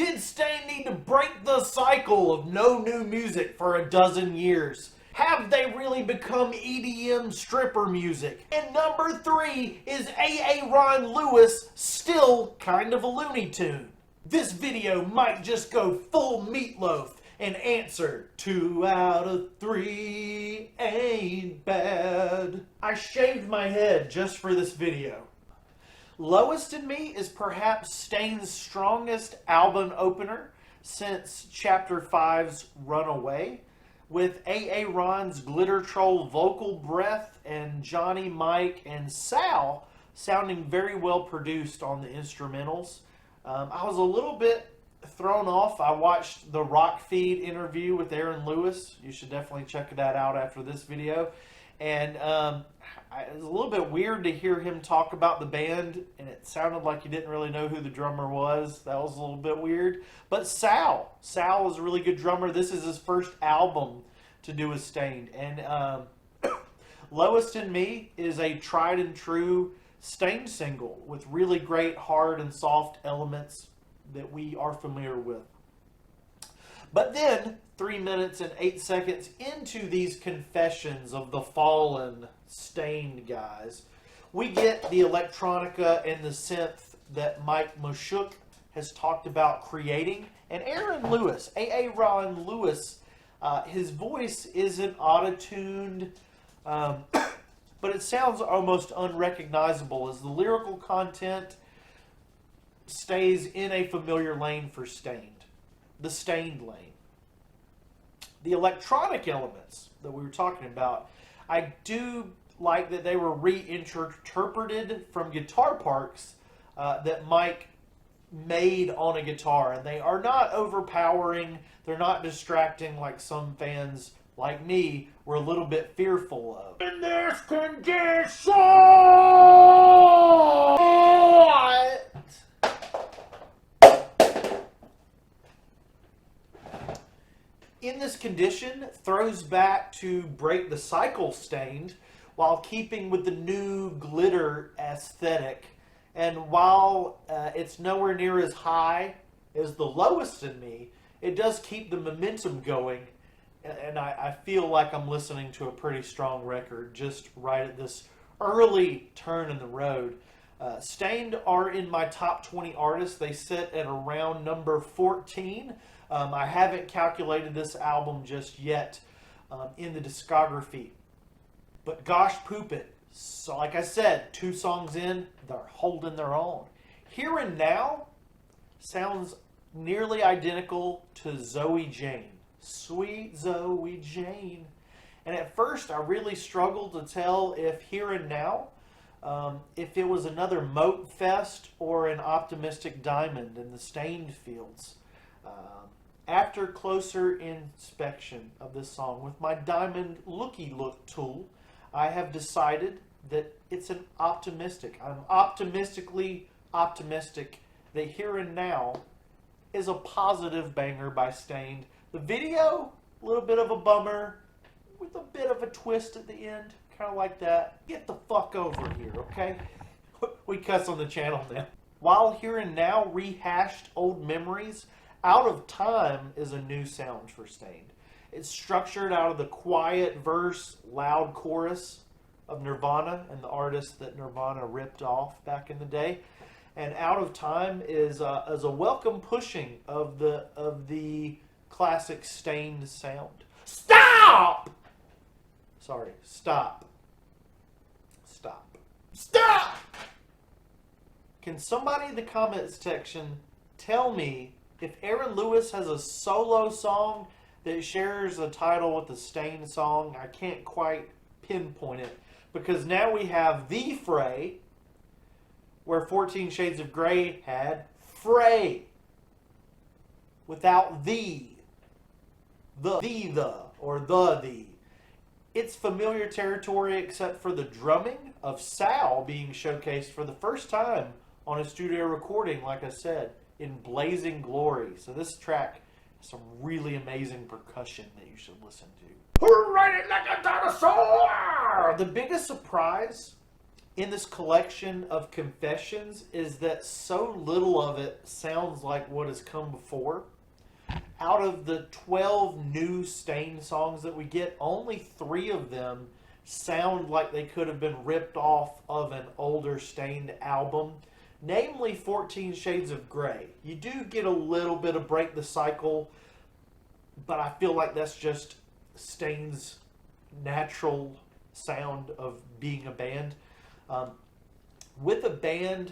Did Stain need to break the cycle of no new music for a dozen years? Have they really become EDM stripper music? And number 3, is A.A. Ron Lewis still kind of a Looney Tune? This video might just go full Meatloaf and answer 2 out of 3 ain't bad. I shaved my head just for this video. Lowest in Me is perhaps Stain's strongest album opener since Chapter 5's Runaway, with A.A. Ron's Glitter Troll vocal breath and Johnny, Mike, and Sal sounding very well produced on the instrumentals. I was a little bit thrown off. I watched the Rock Feed interview with Aaron Lewis. You should definitely check that out after this video. And it was a little bit weird to hear him talk about the band, and it sounded like he didn't really know who the drummer was. That was a little bit weird. But Sal is a really good drummer. This is his first album to do with Stained. And Lowest in Me is a tried and true Stained single with really great hard and soft elements that we are familiar with. But then, 3 minutes and 8 seconds into these confessions of the fallen, Stained guys, we get the electronica and the synth that Mike Mushok has talked about creating. And Aaron Lewis, A.A. Ron Lewis, his voice isn't auto-tuned, but it sounds almost unrecognizable as the lyrical content stays in a familiar lane for Stained. The Stained lane. The electronic elements that we were talking about, I do like that they were reinterpreted from guitar parts that Mike made on a guitar. And they are not overpowering. They're not distracting like some fans like me were a little bit fearful of. In this condition! In this condition throws back to Break the Cycle Stained while keeping with the new glitter aesthetic. And while it's nowhere near as high as the Lowest in Me, it does keep the momentum going. And I feel like I'm listening to a pretty strong record just right at this early turn in the road. Stained are in my top 20 artists. They sit at around number 14. I haven't calculated this album just yet in the discography. But gosh poop it. So like I said, 2 songs in, they're holding their own. Here and Now sounds nearly identical to Zoe Jane. Sweet Zoe Jane. And at first I really struggled to tell if Here and Now, if it was another Moat Fest or an Optimistic Diamond in the Stained fields. After closer inspection of this song with my Diamond Looky Look tool, I have decided that it's an optimistic. I'm optimistically optimistic that Here and Now is a positive banger by Stained. The video, a little bit of a bummer with a bit of a twist at the end, kind of like that. Get the fuck over here, okay? We cuss on the channel now. While Here and Now rehashed old memories, Out of Time is a new sound for Stained. It's structured out of the quiet verse, loud chorus of Nirvana and the artist that Nirvana ripped off back in the day. And Out of Time is a welcome pushing of the classic Stained sound. Stop! Sorry, stop. Stop. Stop! Can somebody in the comments section tell me if Aaron Lewis has a solo song that shares a title with the Stained song? I can't quite pinpoint it, because now we have The Fray, where 14 Shades of Grey had Fray, without the, or the. It's familiar territory except for the drumming of Sal being showcased for the first time on a studio recording, like I said, in Blazing Glory. So this track has some really amazing percussion that you should listen to. Ride it like a dinosaur! The biggest surprise in this collection of confessions is that so little of it sounds like what has come before. Out of the 12 new Staind songs that we get, only 3 of them sound like they could have been ripped off of an older Staind album, namely 14 Shades of Grey. You do get a little bit of Break the Cycle, but I feel like that's just Staind's natural sound of being a band. With a band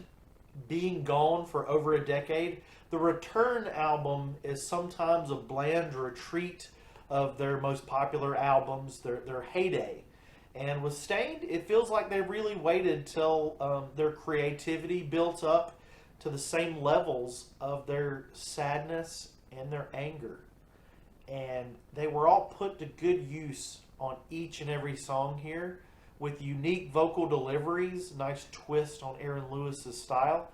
being gone for over a decade, the Return album is sometimes a bland retreat of their most popular albums, their heyday. And with Staind, it feels like they really waited till their creativity built up to the same levels of their sadness and their anger. And they were all put to good use on each and every song here, with unique vocal deliveries, nice twist on Aaron Lewis's style,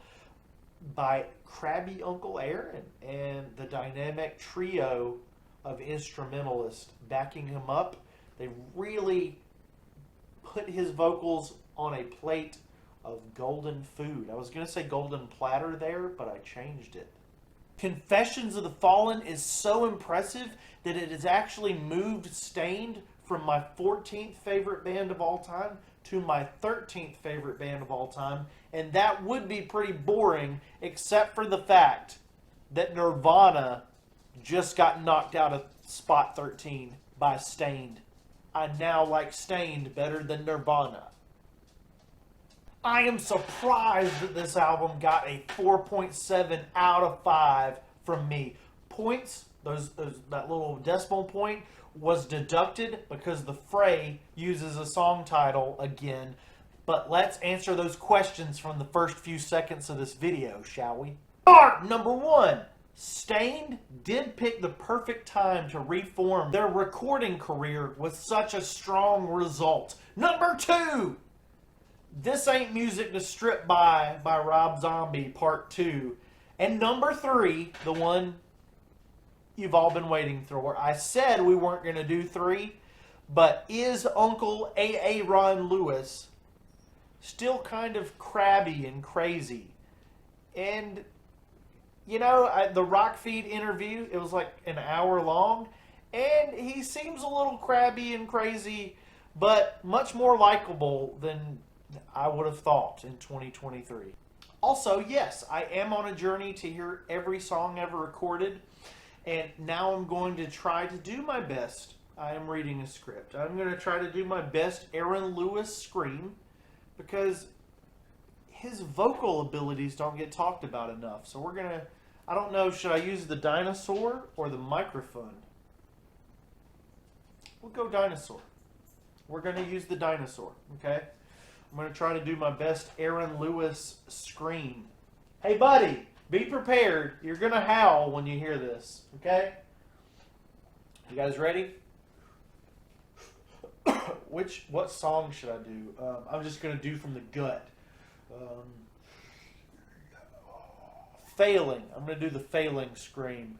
by Crabby Uncle Aaron and the dynamic trio of instrumentalists backing him up. They really put his vocals on a plate of golden food. I was going to say golden platter there, but I changed it. Confessions of the Fallen is so impressive that it has actually moved Staind from my 14th favorite band of all time to my 13th favorite band of all time, and that would be pretty boring except for the fact that Nirvana just got knocked out of spot 13 by Staind. I now like Staind better than Nirvana. I am surprised that this album got a 4.7 out of 5 from me. Points, that little decimal point, was deducted because the Fray uses a song title again. But let's answer those questions from the first few seconds of this video, shall we? Number 1. Staind did pick the perfect time to reform their recording career with such a strong result. Number 2. This Ain't Music to Strip by Rob Zombie, Part 2. And number 3, the one you've all been waiting for. I said we weren't going to do 3, but is Uncle A.A. Ron Lewis still kind of crabby and crazy? And, you know, the Rock Feed interview, it was like an hour long, and he seems a little crabby and crazy, but much more likable than I would have thought in 2023. Also, yes, I am on a journey to hear every song ever recorded, and now I'm going to try to do my best. I am reading a script. I'm going to try to do my best Aaron Lewis scream, because his vocal abilities don't get talked about enough. So we're going to, I don't know, should I use the dinosaur or the microphone? We'll go dinosaur. We're going to use the dinosaur, okay? I'm going to try to do my best Aaron Lewis scream. Hey, buddy, be prepared. You're going to howl when you hear this, okay? You guys ready? What song should I do? I'm just going to do from the gut. Failing. I'm going to do the failing scream.